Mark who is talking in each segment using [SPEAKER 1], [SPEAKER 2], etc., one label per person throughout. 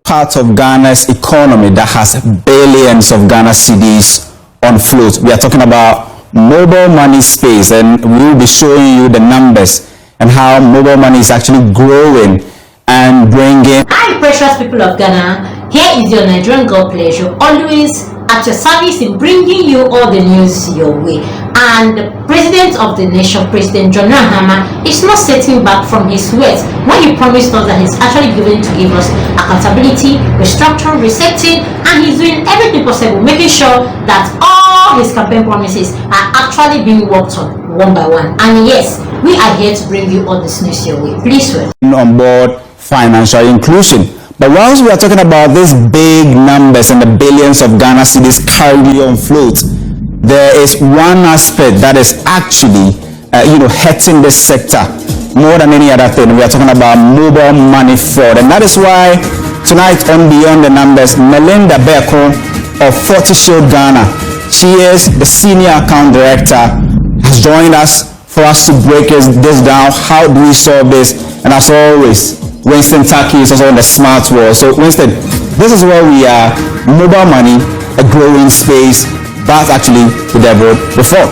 [SPEAKER 1] part of Ghana's economy that has billions of Ghana cedis on float. We are talking about mobile money space, and we will be showing you the numbers and how mobile money is actually growing and bringing.
[SPEAKER 2] Hi, precious people of Ghana. Here is your Nigerian God Pleasure, always at your service in bringing you all the news your way. And the President of the nation, President John Mahama, is not setting back from his words when he promised us that he's actually going to give us accountability, restructuring, resetting, and he's doing everything possible, making sure that all his campaign promises are actually being worked on one by one. And yes, we are here to bring you all this news your way. Please welcome
[SPEAKER 1] on board financial inclusion. But whilst we are talking about these big numbers and the billions of Ghana cedis currently on float, there is one aspect that is actually hurting this sector more than any other thing. We are talking about mobile money fraud, and that is why tonight on Beyond the Numbers, Melinda Beko of 40 Shield Ghana, she is the senior account director, has joined us for us to break this down. How do we solve this? And as always, Winston Taki is also on the smart wall. So Winston, this is where we are. Mobile money, a growing space, but actually the devil before.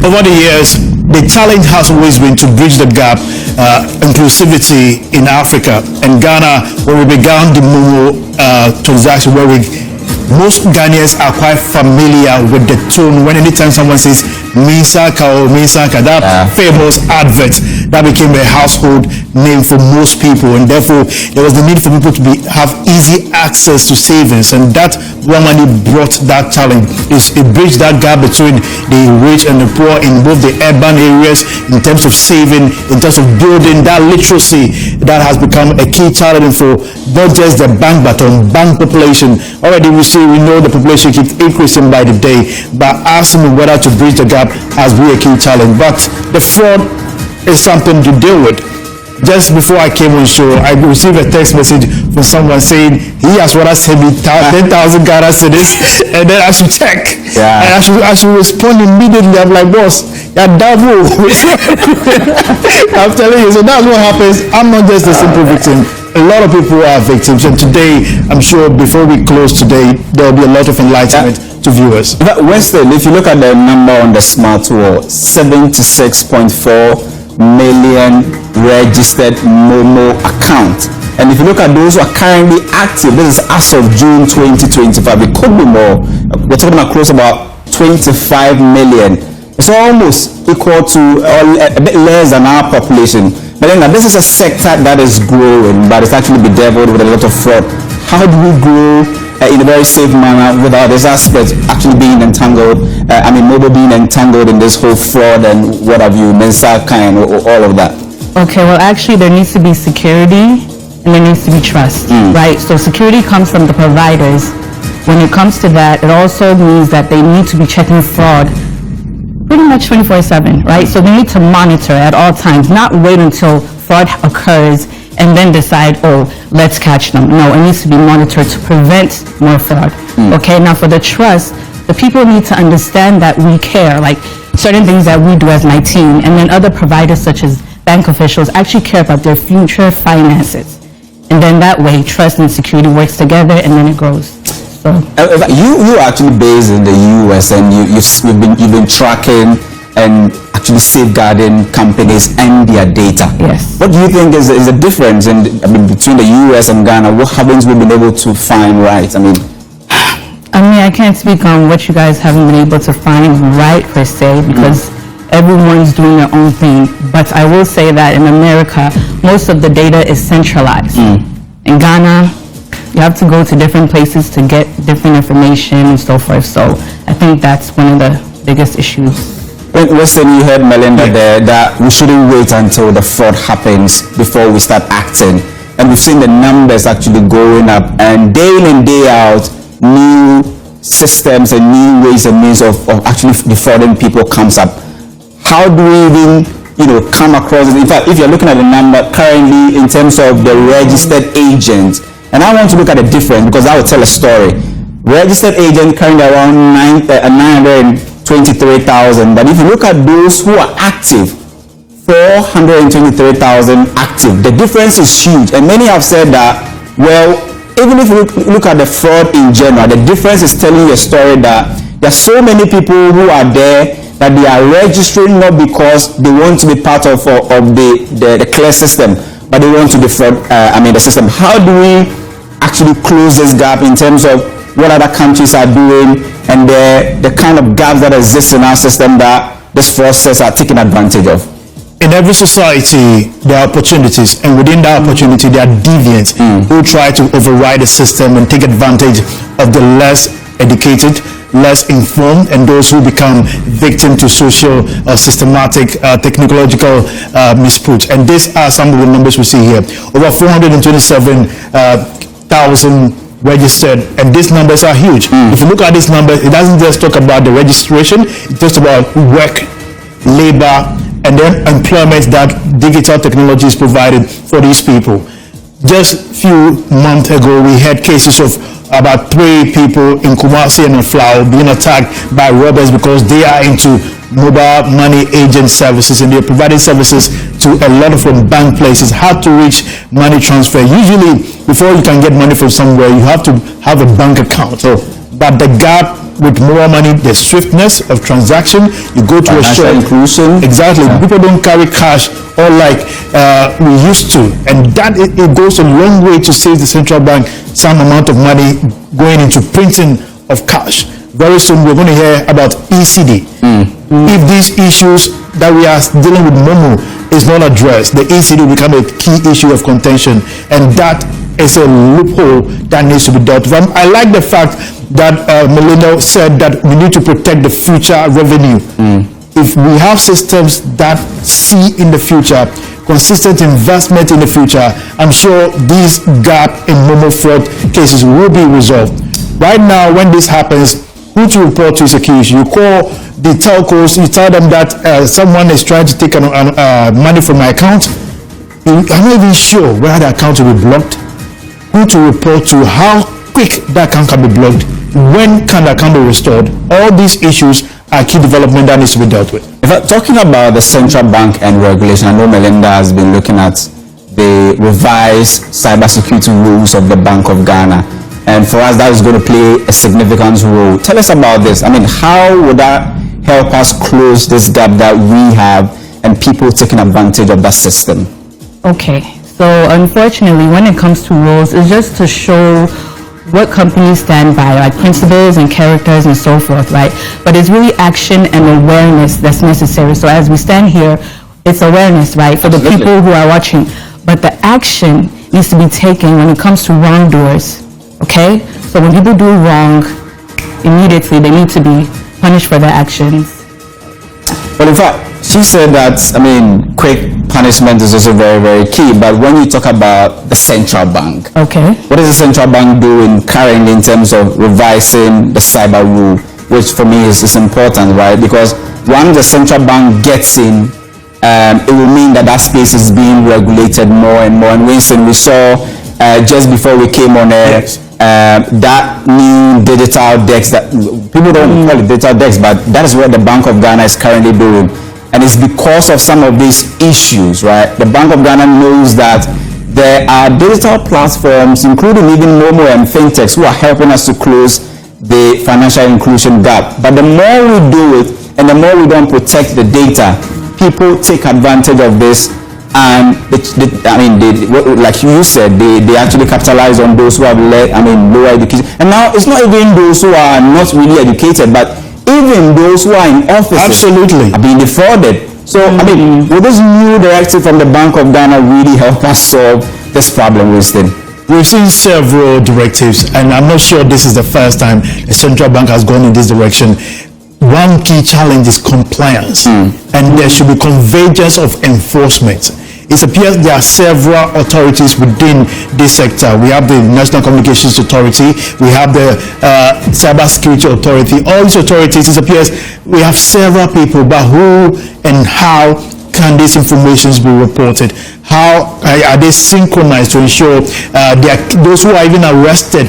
[SPEAKER 3] Over the years, the challenge has always been to bridge the gap, inclusivity in Africa. And Ghana, when we began the Momo transaction, where most Ghanaians are quite familiar with the tone when anytime someone says Minsaka or Minsaka, that famous advert that became a household name for most people, and therefore there was the need for people to have easy access to savings, and that one money brought that challenge. It bridged that gap between the rich and the poor in both the urban areas in terms of saving, in terms of building that literacy that has become a key challenge for not just the bank but on bank population. Already we know the population keeps increasing by the day, but asking whether to bridge the gap has been a key challenge. But the fraud is something to deal with. Just before I came on show, I received a text message from someone saying he has rather sent me 10,000 Ghana cedis, and then I should check. And I should respond immediately. I'm like, boss, you're devil. I'm telling you, so that's what happens. I'm not just a simple victim. A lot of people are victims, and today, I'm sure before we close today, there will be a lot of enlightenment to viewers.
[SPEAKER 1] But Winston, if you look at the number on the smart wall, 76.4 million registered Momo accounts. And if you look at those who are currently active, this is as of June 2025, it could be more. We're talking about close about 25 million. It's almost equal to a bit less than our population. But then this is a sector that is growing, but it's actually bedeviled with a lot of fraud. How do we grow in a very safe manner without this aspect actually being entangled? Mobile being entangled in this whole fraud and what have you, Mensaka and all of that.
[SPEAKER 4] Okay, well actually there needs to be security and there needs to be trust, right? So security comes from the providers. When it comes to that, it also means that they need to be checking fraud pretty much 24/7, right? So they need to monitor at all times, not wait until fraud occurs and then decide, oh, let's catch them. No, it needs to be monitored to prevent more fraud. Okay, now for the trust, the people need to understand that we care, like certain things that we do as my team, and then other providers such as bank officials actually care about their future finances. And then that way, trust and security works together and then it grows. So
[SPEAKER 1] you are actually based in the US, and you've been tracking and actually safeguarding companies and their data.
[SPEAKER 4] Yes.
[SPEAKER 1] What do you think is the difference between the US and Ghana? What haven't we been able to find right?
[SPEAKER 4] I can't speak on what you guys haven't been able to find right per se, because everyone's doing their own thing. But I will say that in America, most of the data is centralized. In Ghana, you have to go to different places to get different information and so forth. So I think that's one of the biggest issues.
[SPEAKER 1] Listen, you heard Melinda there that we shouldn't wait until the fraud happens before we start acting. And we've seen the numbers actually going up, and day in and day out, new systems and new ways and means of actually defrauding people comes up. How do we even come across it? In fact, if you're looking at the number currently in terms of the registered agents, and I want to look at the difference because I will tell a story. Registered agent currently around 923,000, but if you look at those who are active, 423,000 active. The difference is huge, and many have said that, well, even if you look at the fraud in general, the difference is telling you a story that there are so many people who are there that they are registering not because they want to be part of the clear system, but they want to defraud the system. How do we actually close this gap in terms of what other countries are doing and the kind of gaps that exist in our system that these fraudsters are taking advantage of?
[SPEAKER 3] In every society, there are opportunities, and within that opportunity, there are deviants who try to override the system and take advantage of the less educated, less informed, and those who become victim to social or systematic technological misuse. And these are some of the numbers we see here. Over 427,000 registered, and these numbers are huge. If you look at these numbers, it doesn't just talk about the registration, it talks about work, labor, and then employment that digital technology is provided for these people. Just a few months ago, we had cases of about 3 people in Kumasi and Flower being attacked by robbers because they are into mobile money agent services, and they're providing services to a lot of bank places, how to reach money transfer. Usually, before you can get money from somewhere, you have to have a bank account. But the gap with mobile money, the swiftness of transaction, you go to a shop.
[SPEAKER 1] Inclusion.
[SPEAKER 3] Exactly. Yeah. People don't carry cash or like we used to, and that it goes a long way to save the central bank some amount of money going into printing of cash. Very soon we're going to hear about ECD. If these issues that we are dealing with Momo is not addressed, the ECD will become a key issue of contention, and that is a loophole that needs to be dealt with. I like the fact that Melinda said that we need to protect the future revenue. If we have systems that see in the future, consistent investment in the future, I'm sure these gap in Momo fraud cases will be resolved. Right now, when this happens, who to report to security? You call the telcos, you tell them that someone is trying to take money from my account. I'm not even sure whether the account will be blocked, who to report to, how quick that account can be blocked, when can the account be restored. All these issues are key development that needs to be dealt with.
[SPEAKER 1] Talking about the central bank and regulation, I know Melinda has been looking at the revised cybersecurity rules of the Bank of Ghana, and for us that is going to play a significant role. Tell us about this. I mean, how would that help us close this gap that we have and people taking advantage of that system?
[SPEAKER 4] Okay, so unfortunately, when it comes to rules, it's just to show what companies stand by, like principles and characters and so forth, right? But it's really action and awareness that's necessary. So as we stand here, it's awareness, right, for the people who are watching. But the action needs to be taken when it comes to wrongdoers, okay? So when people do wrong, immediately they need to be punished for their actions.
[SPEAKER 1] Well, in fact, she said that, quick punishment is also very, very key. But when you talk about the central bank,
[SPEAKER 4] okay,
[SPEAKER 1] what is the central bank doing currently in terms of revising the cyber rule, which for me is important, right? Because once the central bank gets in, it will mean that that space is being regulated more and more. And Winston, we saw just before we came on air, that new digital desk that people don't call it digital desk, but that is what the Bank of Ghana is currently doing. And it's because of some of these issues, right? The Bank of Ghana knows that there are digital platforms, including even Momo and fintechs, who are helping us to close the financial inclusion gap. But the more we do it and the more we don't protect the data, people take advantage of this, and like you said, they actually capitalize on those who have lower education. And now it's not even those who are not really educated, but even those who are in office are being defrauded. So, will this new directive from the Bank of Ghana really help us solve this problem, Winston?
[SPEAKER 3] We've seen several directives, and I'm not sure this is the first time the central bank has gone in this direction. One key challenge is compliance, and there should be convergence of enforcement. It appears there are several authorities within this sector. We have the National Communications Authority, we have the Cybersecurity Authority. All these authorities, it appears we have several people, but who and how can these informations be reported? How are they synchronized to ensure those who are even arrested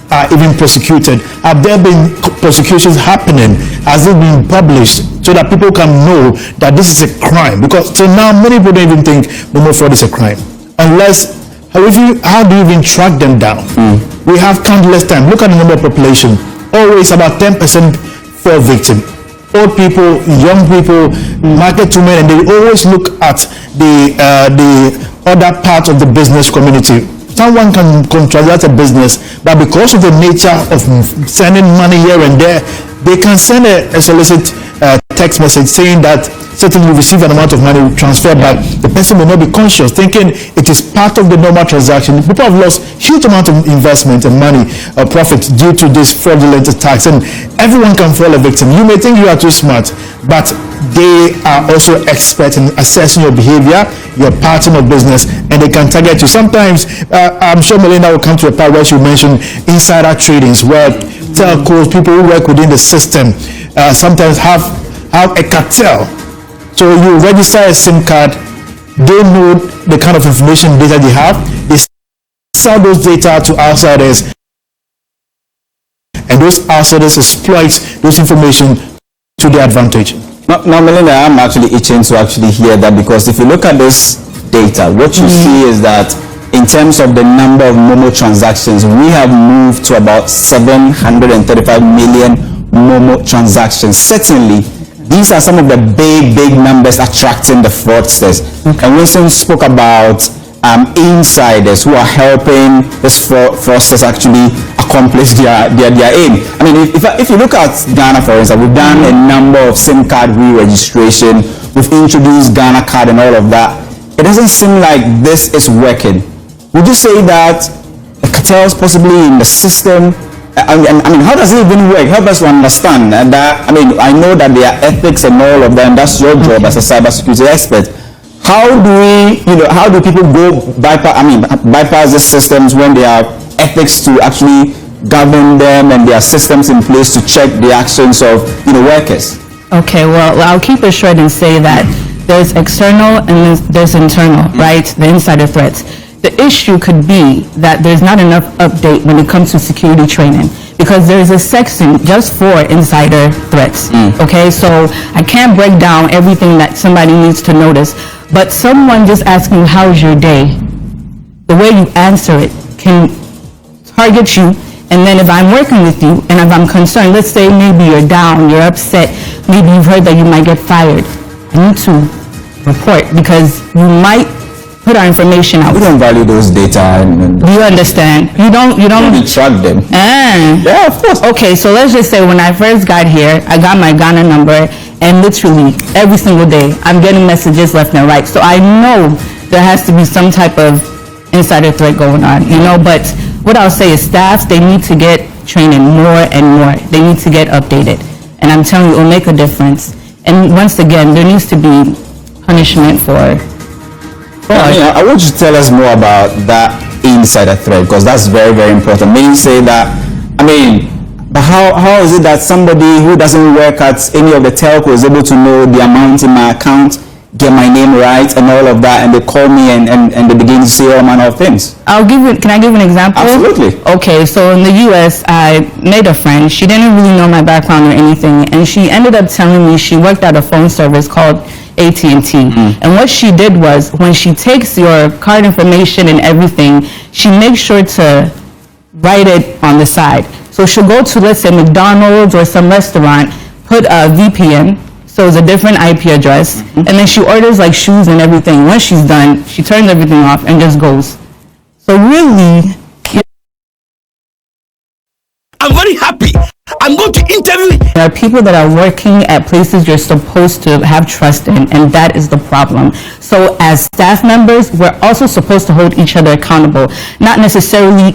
[SPEAKER 3] are even prosecuted? Have there been prosecutions happening? Has it been published so that people can know that this is a crime? Because till now, many people don't even think Momo fraud is a crime. Unless, how do you even track them down? we have countless time. Look at the number of population. Always about 10% for victim. Old people, young people, market women, and they always look at the other part of the business community. Someone can transact a business, but because of the nature of sending money here and there, they can send a solicit text message saying that certainly you receive an amount of money transferred, but the person will not be conscious, thinking it is part of the normal transaction. People have lost huge amount of investment and money, profit due to this fraudulent attacks, and everyone can fall a victim. You may think you are too smart, but they are also experts in assessing your behavior, your pattern of business, and they can target you. Sometimes, I'm sure Melinda will come to a part where she will mention insider tradings, where telcos, people who work within the system, sometimes have a cartel. So you register a SIM card, they know the kind of information data they have, they sell those data to outsiders, and those outsiders exploit those information to their advantage.
[SPEAKER 1] Now, Melinda, I'm actually itching to actually hear that, because if you look at this data, what you see is that in terms of the number of Momo transactions, we have moved to about 735 million Momo transactions. Certainly, these are some of the big numbers attracting the fraudsters. And Winston spoke about insiders who are helping these fraudsters actually accomplish their aim. I mean, if you look at Ghana, for instance, we've done a number of SIM card re-registration, we've introduced Ghana card and all of that. It doesn't seem like this is working. Would you say that the cartels possibly in the system? I mean, how does it even work? Help us to understand that. I mean, I know that there are ethics and all of that, and that's your job as a cybersecurity expert. How do people go bypass the systems when there are ethics to actually govern them, and there are systems in place to check the actions of workers?
[SPEAKER 4] Okay, well, I'll keep it short and say that there's external and there's internal, right? The insider threats. The issue could be that there's not enough update when it comes to security training, because there's a section just for insider threats. Okay, so I can't break down everything that somebody needs to notice, but someone just asking how's your day, the way you answer it can target you. And then if I'm working with you and if I'm concerned, let's say maybe you're down, you're upset, maybe you've heard that you might get fired, I need to report, because you might put our information out.
[SPEAKER 1] We don't value those data.
[SPEAKER 4] Do you understand? You don't
[SPEAKER 1] track them. Yeah, of course.
[SPEAKER 4] Okay, so let's just say when I first got here, I got my Ghana number, and literally every single day I'm getting messages left and right. So I know there has to be some type of insider threat going on, but what I'll say is staff, they need to get training more and more. They need to get updated. And I'm telling you, it'll make a difference. And once again, there needs to be punishment for fraud.
[SPEAKER 1] I want you to tell us more about that insider threat, because that's very, very important. Many say that, but how is it that somebody who doesn't work at any of the telcos is able to know the amount in my account, get my name right and all of that, and they call me and they begin to say all manner of things?
[SPEAKER 4] Can I give an example?
[SPEAKER 1] Absolutely.
[SPEAKER 4] Okay, so in the US, I made a friend. She didn't really know my background or anything, and she ended up telling me she worked at a phone service called AT&T. And what she did was, when she takes your card information and everything, she makes sure to write it on the side. So she'll go to, let's say, McDonald's or some restaurant, put a VPN, so it's a different IP address, and then she orders like shoes and everything. Once she's done, she turns everything off and just goes. So really,
[SPEAKER 5] I'm very happy. I'm going to interview.
[SPEAKER 4] There are people that are working at places you're supposed to have trust in, and that is the problem. So as staff members, we're also supposed to hold each other accountable, not necessarily,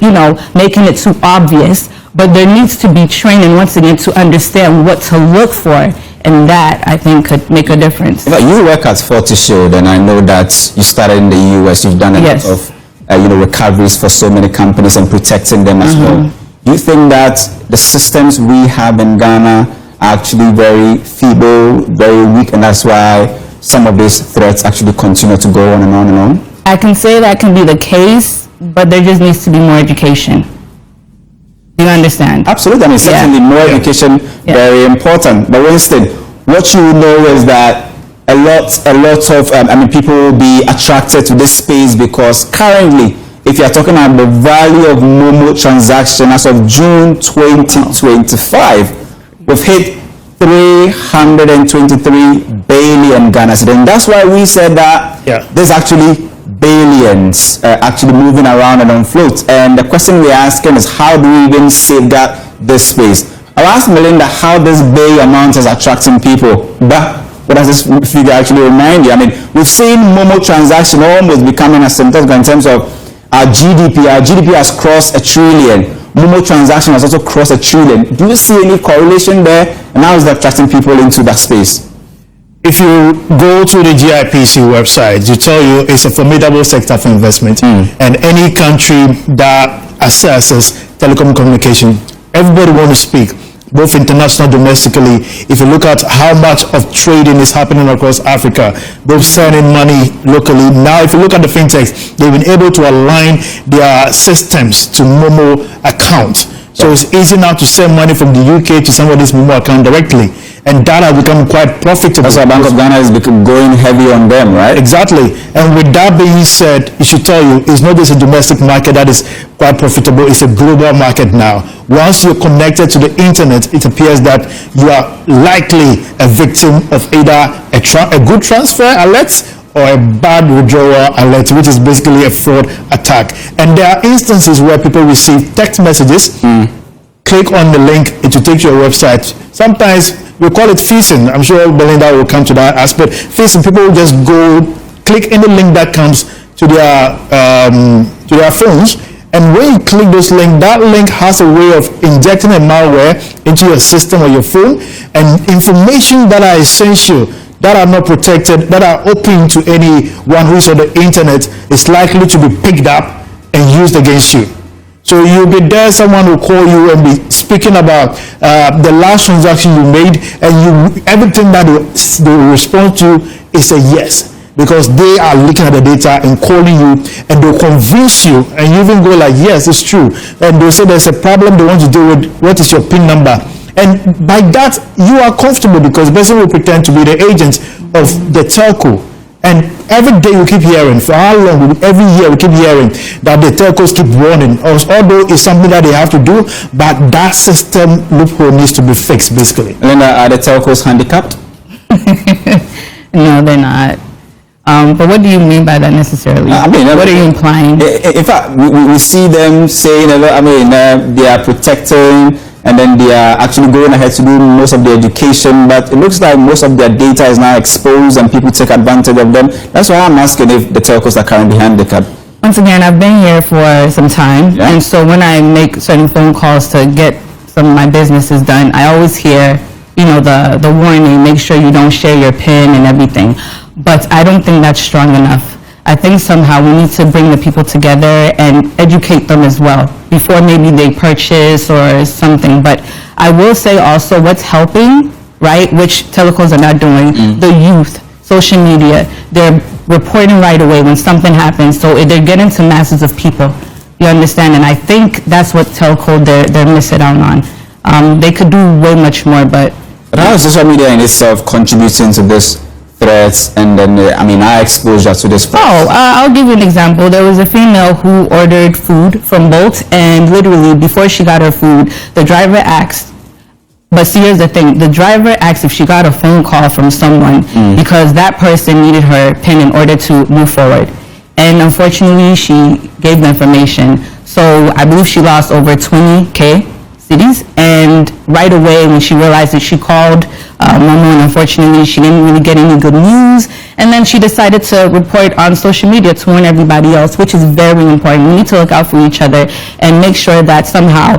[SPEAKER 4] making it too obvious, but there needs to be training once again to understand what to look for, and that, I think, could make a difference.
[SPEAKER 1] You work at Fortishield, and I know that you started in the US. You've done a lot of recoveries for so many companies and protecting them as well. Do you think that the systems we have in Ghana are actually very feeble, very weak, and that's why some of these threats actually continue to go on and on and on?
[SPEAKER 4] I can say that can be the case, but there just needs to be more education. Do you understand?
[SPEAKER 1] Absolutely. Certainly more education, very important. But Winston, what you know is that a lot of people will be attracted to this space because currently if you're talking about the value of Momo transaction as of June 2025, we've hit 323 billion Ghana cedis. And that's why we said that there's actually billions actually moving around and on float. And the question we're asking is, how do we even safeguard this space? I asked Melinda how this big amount is attracting people, but what does this figure actually remind you? I mean, we've seen Momo transaction almost becoming a sentence in terms of our GDP. Our GDP has crossed $1 trillion. Momo transaction has also crossed $1 trillion. Do you see any correlation there? And how is that attracting people into that space?
[SPEAKER 3] If you go to the GIPC website, you tell you it's a formidable sector for investment. And any country that accesses telecom communication, everybody wants to speak, both international, domestically. If you look at how much of trading is happening across Africa, both sending money locally. Now, if you look at the fintechs, they've been able to align their systems to Momo account. So it's easy now to send money from the UK to somebody's Momo account directly. And that has become quite profitable.
[SPEAKER 1] That's why Bank of Ghana is going heavy on them, right?
[SPEAKER 3] Exactly. And with that being said, it should tell you, it's not just a domestic market that is quite profitable, it's a global market now. Once you're connected to the internet, it appears that you are likely a victim of either a good transfer alert or a bad withdrawal alert, which is basically a fraud attack. And there are instances where people receive text messages, click on the link, it will take you to your website. Sometimes we call it phishing. I'm sure Belinda will come to that aspect. Phishing, people will just go click any link that comes to their phones, and when you click those links, that link has a way of injecting a malware into your system or your phone, and information that are essential, that are not protected, that are open to anyone who's on the internet, is likely to be picked up and used against you. So you'll be there, someone will call you and be speaking about the last transaction you made, and everything that they will respond to is a yes, because they are looking at the data and calling you, and they'll convince you, and you even go like, yes, it's true. And they'll say there's a problem they want to deal with, what is your PIN number? And by that, you are comfortable because the person will pretend to be the agent of the telco. And every day we keep hearing, for how long? Every year we keep hearing that the telcos keep warning us, although it's something that they have to do, but that system loophole needs to be fixed, basically.
[SPEAKER 1] Linda, are the telcos handicapped?
[SPEAKER 4] No, they're not. But what do you mean by that necessarily?
[SPEAKER 1] I mean,
[SPEAKER 4] what are you implying?
[SPEAKER 1] In fact, we see them saying, they are protecting, and then they are actually going ahead to do most of the education, but it looks like most of their data is now exposed and people take advantage of them. That's why I'm asking if the telcos are currently handicapped.
[SPEAKER 4] Once again, I've been here for some time, and so when I make certain phone calls to get some of my businesses done, I always hear, the warning, make sure you don't share your PIN and everything. But I don't think that's strong enough. I think somehow we need to bring the people together and educate them as well before maybe they purchase or something. But I will say also what's helping, right, which telcos are not doing, the youth, social media, they're reporting right away when something happens. So they're getting to masses of people, you understand? And I think that's what telco they're missing out on. They could do way much more, but
[SPEAKER 1] how is social media in itself contributing to this threats and then our exposure to this?
[SPEAKER 4] I'll give you an example. There was a female who ordered food from Bolt, and literally before she got her food, the driver asked, but see, here's the thing, the driver asked if she got a phone call from someone because that person needed her PIN in order to move forward, and unfortunately she gave the information. So I believe she lost over 20K cedis, and right away when she realized it, she called Momo, and unfortunately she didn't really get any good news, and then she decided to report on social media to warn everybody else, which is very important. We need to look out for each other and make sure that somehow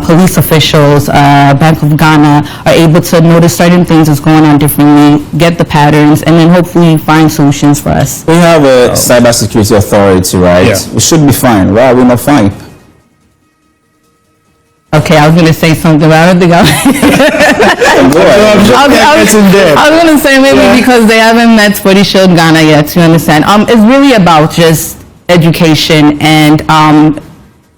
[SPEAKER 4] police officials, Bank of Ghana are able to notice certain things that's going on differently, get the patterns, and then hopefully find solutions for us.
[SPEAKER 1] We have a cybersecurity authority, right?
[SPEAKER 3] Yeah.
[SPEAKER 1] We should be fine. Why are we not fine?
[SPEAKER 4] Okay, I was going to say something, but I don't think I was going to say maybe because they haven't met Sporty Shield Ghana yet, you understand. It's really about just education and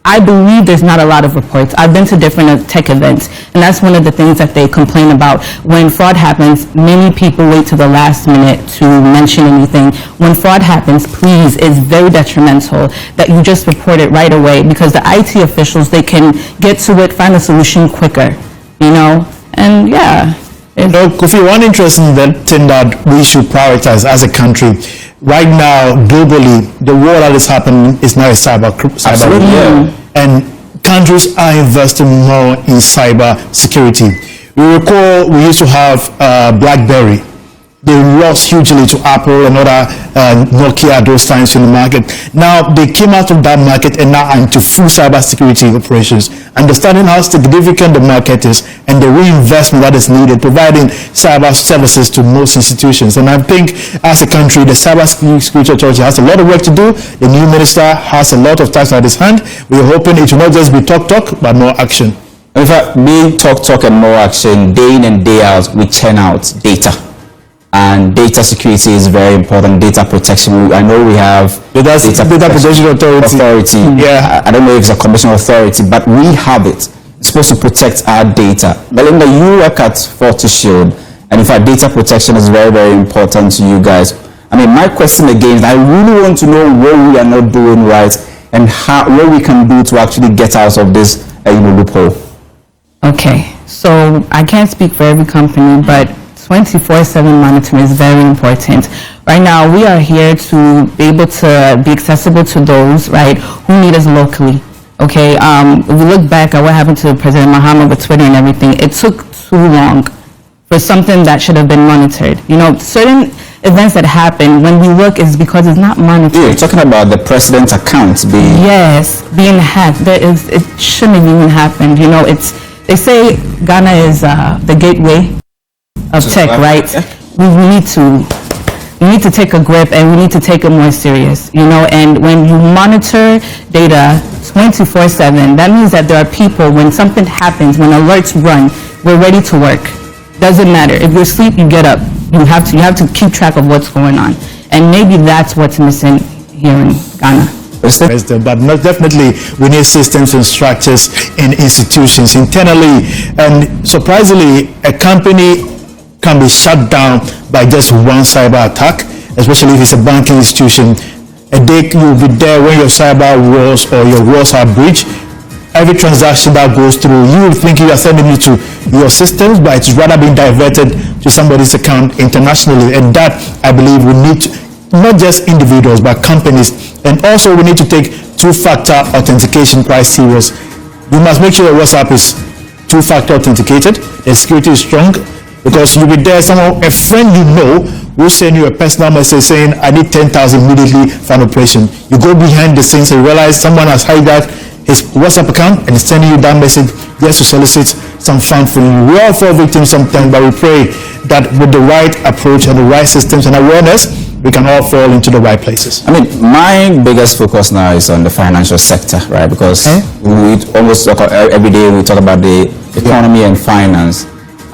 [SPEAKER 4] I believe there's not a lot of reports. I've been to different tech events, and that's one of the things that they complain about. When fraud happens, many people wait to the last minute to mention anything. When fraud happens, please, it's very detrimental that you just report it right away, because the IT officials, they can get to it, find a solution quicker, you know? And yeah.
[SPEAKER 3] Kofi, one interesting thing that we should prioritize as a country right now, globally, the war that is happening is now a cyber war. And countries are investing more in cyber security. We recall we used to have BlackBerry. They lost hugely to Apple and other Nokia at those times in the market. Now they came out of that market and now are into full cyber security operations, understanding how significant the market is and the reinvestment that is needed, providing cyber services to most institutions. And I think as a country, the Cyber Security Authority has a lot of work to do. The new minister has a lot of tasks at his hand. We're hoping it will not just be talk, but more action.
[SPEAKER 1] In fact, being talk and more action, day in and day out, we churn out data. And data security is very important. Data protection. I know we have
[SPEAKER 3] data protection authority.
[SPEAKER 1] Yeah. I don't know if it's a commission authority, but we have it. It's supposed to protect our data. Belinda, you work at FortiShield, and in fact, data protection is very, very important to you guys. I mean, my question again is, I really want to know what we are not doing right and what we can do to actually get out of this loophole.
[SPEAKER 4] Okay, so I can't speak for every company, but 24/7 monitoring is very important. Right now, we are here to be able to be accessible to those, right, who need us locally. Okay, if we look back at what happened to President Mahama with Twitter and everything, it took too long for something that should have been monitored. You know, certain events that happen, when we look, is because it's not monitored.
[SPEAKER 1] Yeah, you're talking about the president's account being...
[SPEAKER 4] Yes, being hacked. It shouldn't have even happened. You know, they say Ghana is the gateway of tech, right? We need to take a grip, and we need to take it more serious, you know. And when you monitor data 24/7, that means that there are people, when something happens, when alerts run, we're ready to work. Doesn't matter if you're asleep, you get up. You have to keep track of what's going on, and maybe that's what's missing here in Ghana.
[SPEAKER 3] But definitely we need systems and structures in institutions internally. And surprisingly, a company can be shut down by just one cyber attack, especially if it's a banking institution. A day you'll be there when your cyber walls or your walls are breached. Every transaction that goes through, you will think you are sending it to your systems, but it's rather being diverted to somebody's account internationally. And that, I believe, we need to, not just individuals, but companies. And also we need to take two-factor authentication quite serious. You must make sure your WhatsApp is two-factor authenticated, the security is strong, because you'll be there, a friend you know will send you a personal message saying, I need 10,000 immediately for an operation. You go behind the scenes and realize someone has hijacked his WhatsApp account and is sending you that message just to solicit some fund from you. We all fall victims sometimes, but we pray that with the right approach and the right systems and awareness, we can all fall into the right places.
[SPEAKER 1] I mean, my biggest focus now is on the financial sector, right? Because we almost talk every day, we talk about the economy and finance.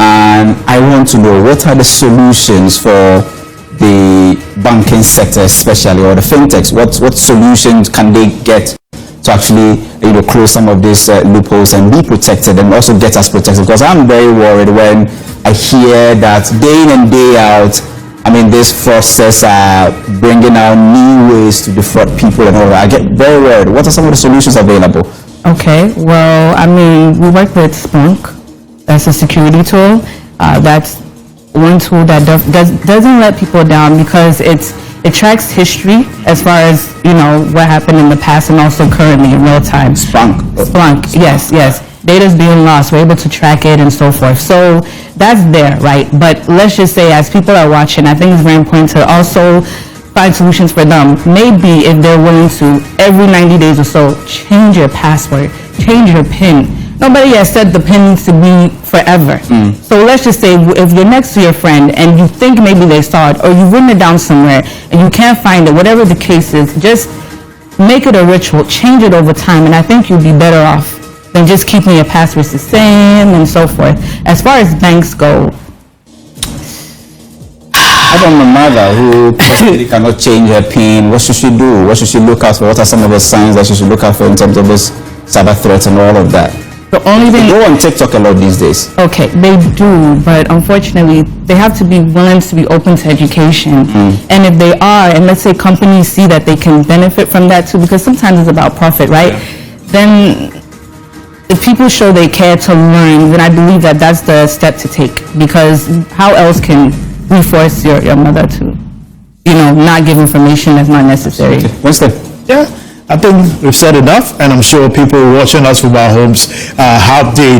[SPEAKER 1] And I want to know, what are the solutions for the banking sector especially, or the fintechs? What solutions can they get to actually close some of these loopholes and be protected, and also get us protected? Because I'm very worried when I hear that day in and day out, I mean, these fraudsters are bringing out new ways to defraud people and all that. I get very worried. What are some of the solutions available?
[SPEAKER 4] Okay, well, I mean, we work with Splunk. That's a security tool. That's one tool that doesn't let people down, because it tracks history as far as, what happened in the past and also currently in real time.
[SPEAKER 1] Splunk,
[SPEAKER 4] yes. Data's being lost. We're able to track it and so forth. So that's there, right? But let's just say, as people are watching, I think it's very important to also find solutions for them. Maybe if they're willing to, every 90 days or so, change your password, change your PIN. Nobody has said the PIN needs to be forever. So let's just say, if you're next to your friend and you think maybe they saw it, or you've written it down somewhere and you can't find it, whatever the case is, just make it a ritual, change it over time, and I think you'll be better off than just keeping your passwords the same and so forth. As far as banks go,
[SPEAKER 1] I have a mother who possibly cannot change her PIN. What should she do? What should she look out for? What are some of the signs that she should look out for in terms of this cyber threats and all of that.
[SPEAKER 4] The only
[SPEAKER 1] They
[SPEAKER 4] thing,
[SPEAKER 1] go on TikTok a lot these days.
[SPEAKER 4] okay, they do, but unfortunately, they have to be willing to be open to education. And if they are, and let's say companies see that they can benefit from that too, because sometimes it's about profit, right? Then if people show they care to learn, then I believe that that's the step to take, because how else can we force your mother to, not give information that's not necessary?
[SPEAKER 1] What's the
[SPEAKER 3] Yeah, I think we've said enough, and I'm sure people watching us from our homes have the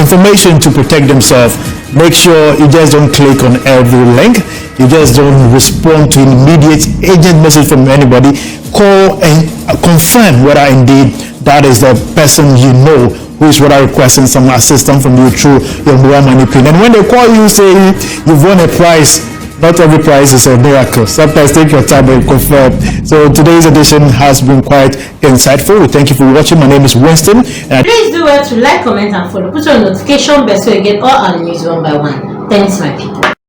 [SPEAKER 3] information to protect themselves. Make sure you just don't click on every link. You just don't respond to immediate agent message from anybody. Call and confirm whether indeed that is the person you know who is whether requesting some assistance from you through your mobile money pin. And when they call you, say you've won a prize. Not every prize is a miracle. Sometimes take your time and confirm. So today's edition has been quite insightful. We thank you for watching. My name is Winston.
[SPEAKER 2] Please do well to like, comment, and follow. Put on notification bell so you get all our news one by one. Thanks, my people.